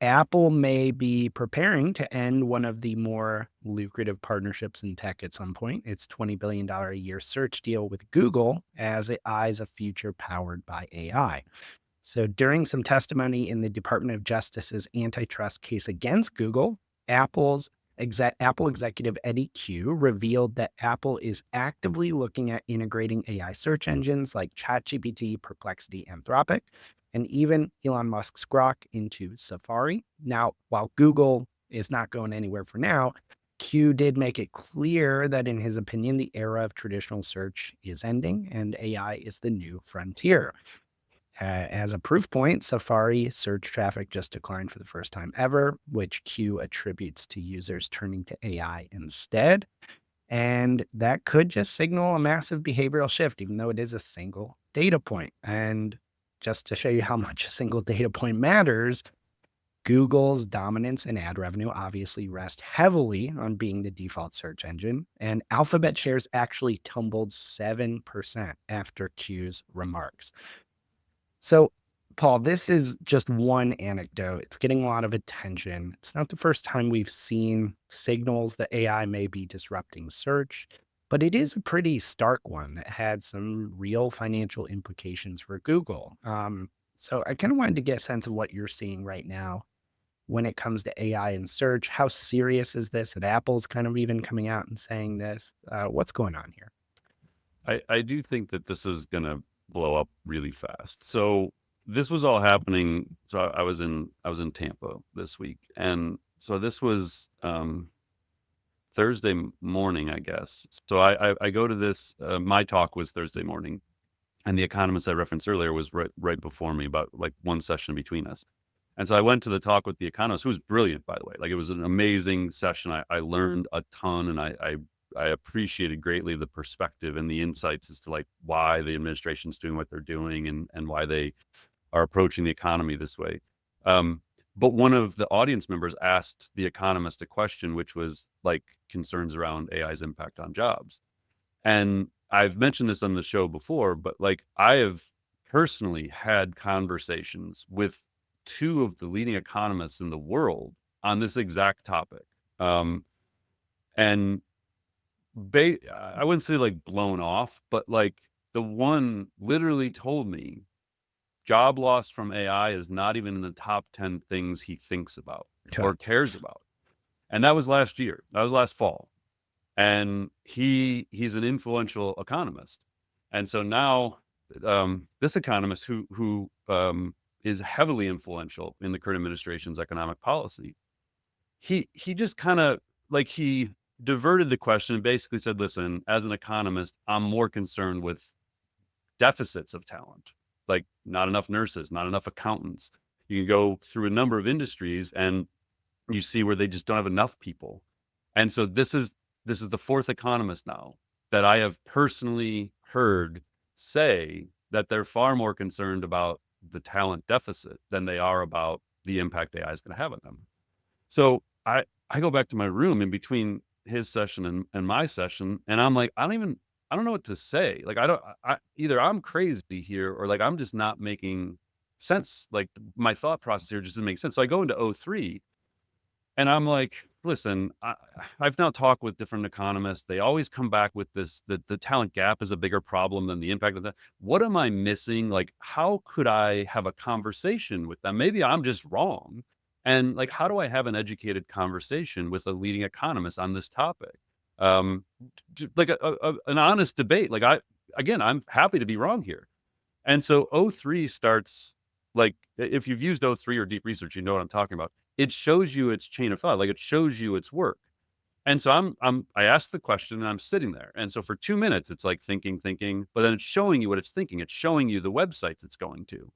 Apple may be preparing to end one of the more lucrative partnerships in tech at some point. Its $20 billion a year search deal with Google as it eyes a future powered by AI. So during some testimony in the Department of Justice's antitrust case against Google, Apple executive Eddy Cue revealed that Apple is actively looking at integrating AI search engines like ChatGPT, Perplexity, Anthropic, and even Elon Musk's Grok into Safari. Now, while Google is not going anywhere for now, Q did make it clear that, in his opinion, the era of traditional search is ending and AI is the new frontier. As a proof point, Safari search traffic just declined for the first time ever, which Q attributes to users turning to AI instead. And that could just signal a massive behavioral shift, even though it is a single data point. And just to show you how much a single data point matters, Google's dominance in ad revenue obviously rests heavily on being the default search engine, and Alphabet shares actually tumbled 7% after Q's remarks. So, Paul, this is just one anecdote. It's getting a lot of attention. It's not the first time we've seen signals that AI may be disrupting search, but it is a pretty stark one that had some real financial implications for Google. So, I kind of wanted to get a sense of what you're seeing right now when it comes to AI and search. How serious is this? And Apple's kind of even coming out and saying this. What's going on here? I do think that this is going to blow up really fast. So this was all happening. So I was in Tampa this week, and so this was Thursday morning, I guess. So I go to this. My talk was Thursday morning, and the economist I referenced earlier was right before me, about like one session between us. And so I went to the talk with the economist, who was brilliant, by the way. Like, it was an amazing session. I learned a ton, and I appreciated greatly the perspective and the insights as to like why the administration's doing what they're doing, and why they are approaching the economy this way. But one of the audience members asked the economist a question, which was like concerns around AI's impact on jobs. And I've mentioned this on the show before, but like, I have personally had conversations with two of the leading economists in the world on this exact topic. And I wouldn't say like blown off, but like, the one literally told me job loss from AI is not even in the top 10 things he thinks about Okay. or cares about. And that was last year. That was last fall. And he's an influential economist. And so now, this economist who is heavily influential in the current administration's economic policy, he just kind of like, he diverted the question and basically said, listen, as an economist, I'm more concerned with deficits of talent, like not enough nurses, not enough accountants. You can go through a number of industries and you see where they just don't have enough people. And so this is the fourth economist now that I have personally heard say that they're far more concerned about the talent deficit than they are about the impact AI is going to have on them. So I go back to my room in between his session and my session, and I'm like, I don't know what to say. Like, either I'm crazy here, or like I'm just not making sense. Like, my thought process here just doesn't make sense. So I go into O3, and I'm like, listen, I've now talked with different economists. They always come back with this, that the talent gap is a bigger problem than the impact of that. What am I missing? Like, how could I have a conversation with them? Maybe I'm just wrong. And like, how do I have an educated conversation with a leading economist on this topic? Like an honest debate. Like, I'm happy to be wrong here. And so O3 starts, like, if you've used O3 or deep research, you know what I'm talking about. It shows you its chain of thought, like it shows you its work. And so I asked the question and I'm sitting there. And so for 2 minutes, it's like thinking, but then it's showing you what it's thinking. It's showing you the websites it's going to.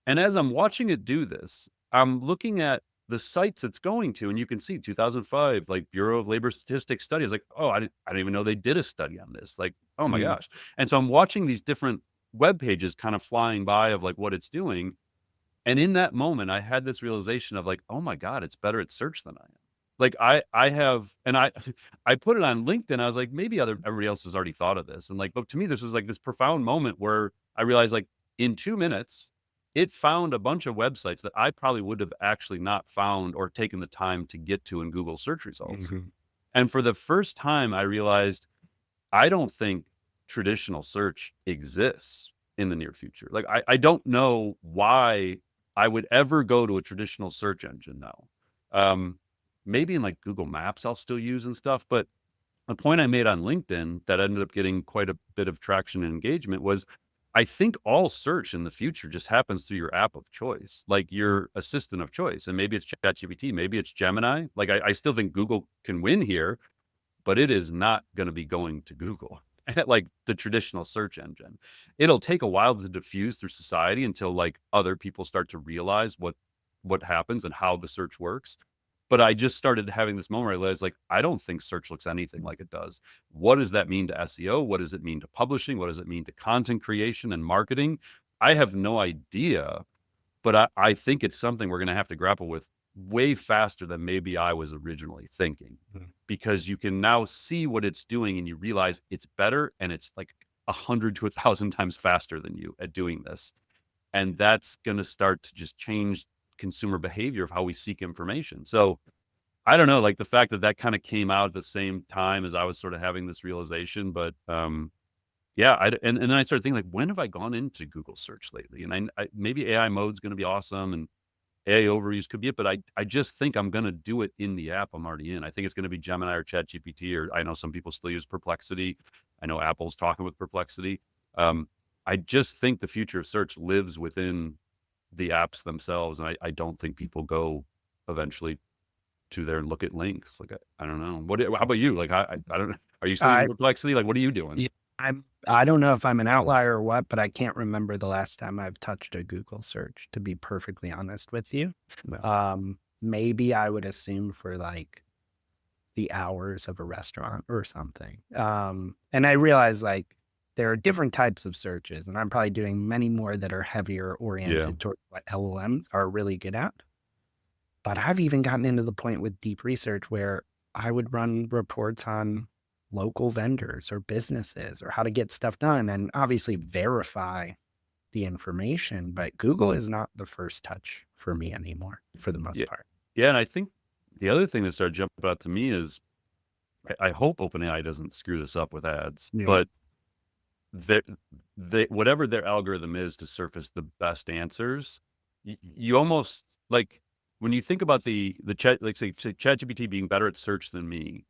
And as I'm watching it do this, I'm looking at the sites it's going to, and you can see 2005, like Bureau of Labor Statistics studies. Like, oh, I didn't even know they did a study on this. Like, oh my Mm. gosh. And so I'm watching these different web pages kind of flying by of like what it's doing. And in that moment, I had this realization of like, oh my God, it's better at search than I am. Like, I have, and I put it on LinkedIn. I was like, maybe everybody else has already thought of this. And like, but to me, this was like this profound moment where I realized, like, in 2 minutes, it found a bunch of websites that I probably would have actually not found or taken the time to get to in Google search results. Mhm. And for the first time, I realized I don't think traditional search exists in the near future. Like, I don't know why I would ever go to a traditional search engine now. Um, Maybe in like Google Maps I'll still use and stuff, but a point I made on LinkedIn that ended up getting quite a bit of traction and engagement was I think all search in the future just happens through your app of choice, like your assistant of choice. And maybe it's ChatGPT, maybe it's Gemini. Like I still think Google can win here, but it is not going to be going to Google like the traditional search engine. It'll take a while to diffuse through society until like other people start to realize what happens and how the search works. But I just started having this moment where I realized, like, I don't think search looks anything like it does. What does that mean to SEO? What does it mean to publishing? What does it mean to content creation and marketing? I have no idea, but I think it's something we're going to have to grapple with way faster than maybe I was originally thinking, Mhm. because you can now see what it's doing and you realize it's better and it's like 100 to 1,000 times faster than you at doing this. And that's going to start to just change consumer behavior of how we seek information. So I don't know, like the fact that that kind of came out at the same time as I was sort of having this realization, but yeah, and then I started thinking like, when have I gone into Google search lately? And I maybe AI mode's going to be awesome and AI overviews could be it, but I just think I'm going to do it in the app I'm already in. I think it's going to be Gemini or ChatGPT, or I know some people still use Perplexity. I know Apple's talking with Perplexity. Um, I just think the future of search lives within the apps themselves, and I don't think people go eventually to there and look at links. Like I don't know. How about you? Like I don't know. Are you still using I Perplexity? Like what are you doing? Yeah, I don't know if I'm an outlier or what, but I can't remember the last time I've touched a Google search, to be perfectly honest with you. No. Maybe I would assume for like the hours of a restaurant or something. And I realize like there are different types of searches, and I'm probably doing many more that are heavier Yeah. oriented toward what LLMs are really good at. But I've even gotten into the point with deep research where I would run reports on local vendors or businesses or how to get stuff done and obviously verify the information. But Google is not the first touch for me anymore for the most Yeah. part. Yeah. And I think the other thing that started jumping out to me is I hope OpenAI doesn't screw this up with ads, Yeah. but they whatever their algorithm is to surface the best answers, you almost like when you think about the chat, like say ChatGPT being better at search than me,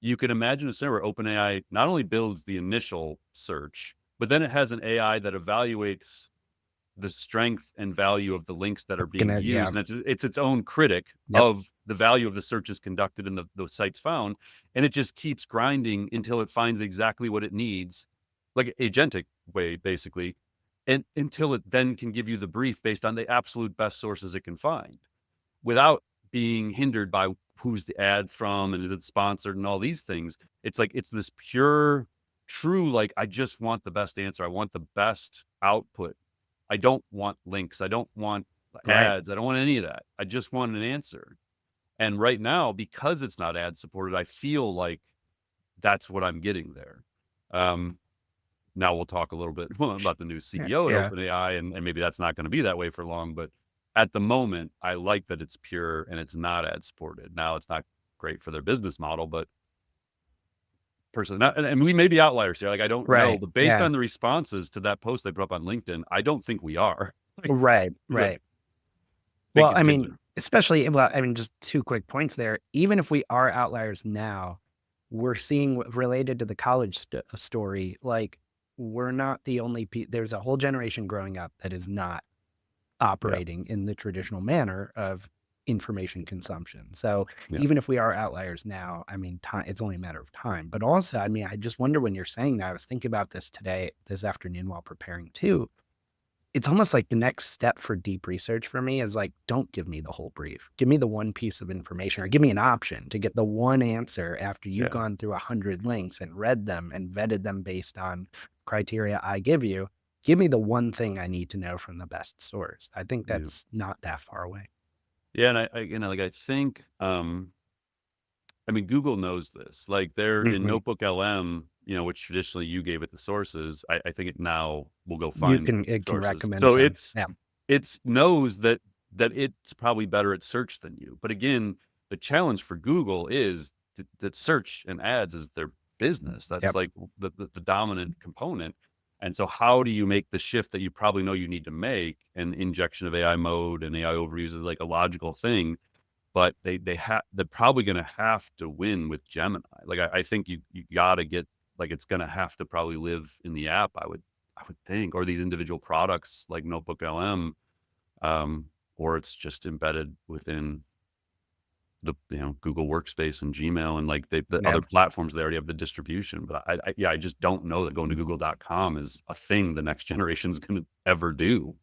you can imagine a scenario where OpenAI not only builds the initial search, but then it has an AI that evaluates the strength and value of the links that are being Yeah. used. And it's its own critic Yep. of the value of the searches conducted and the sites found. And it just keeps grinding until it finds exactly what it needs, like agentic way, basically. And until it then can give you the brief based on the absolute best sources it can find without being hindered by who's the ad from and is it sponsored and all these things. It's like it's this pure, true, like I just want the best answer. I want the best output. I don't want links. I don't want Right. ads. I don't want any of that. I just want an answer. And right now, because it's not ad supported, I feel like that's what I'm getting there. Um, Now we'll talk a little bit about the new Yeah. CEO at Yeah. OpenAI, and maybe that's not going to be that way for long. But at the moment, I like that it's pure and it's not ad supported. Now it's not great for their business model, but personally, not, and we may be outliers here. Like I don't know, Right. but based Yeah. on the responses to that post they put up on LinkedIn, I don't think we are. Like, Right. there's a Right. big Well, I mean, contingent. especially, well, I mean, just two quick points there. Even if we are outliers now, we're seeing related to the college story, like we're not the only there's a whole generation growing up that is not Yeah, operating in the traditional manner of information consumption. So yeah, even if we are outliers now, I mean, time, it's only a matter of time. But also, I mean, I just wonder when you're saying that, I was thinking about this today, this afternoon while preparing too. It's almost like the next step for deep research for me is like, don't give me the whole brief. Give me the one piece of information or give me an option to get the one answer after you've yeah, gone through 100 links and read them and vetted them based on criteria I give you. Give me the one thing I need to know from the best source. I think yeah, that's not that far away. yeah. And like I think, I mean, Google knows this. Like they're in Mhm. Notebook LM, which traditionally you gave it the sources. I think it now will go You find can, it can sources. recommend So some. it's Yeah. It knows that it's probably better at search than you. But again, the challenge for Google is that search and ads is their business. That's Yep. like the dominant component. And so how do you make the shift that you probably know you need to make? And injection of AI mode and AI overuse is like a logical thing, but they're probably going to have to win with Gemini. Like I think you got to get, like, it's going to have to probably live in the app. I would think, or these individual products like Notebook LM, or it's just embedded within the Google Workspace and Gmail and like the Yeah. other platforms. They already have the distribution, but I just don't know that going to Google.com is a thing the next generation is going to ever do.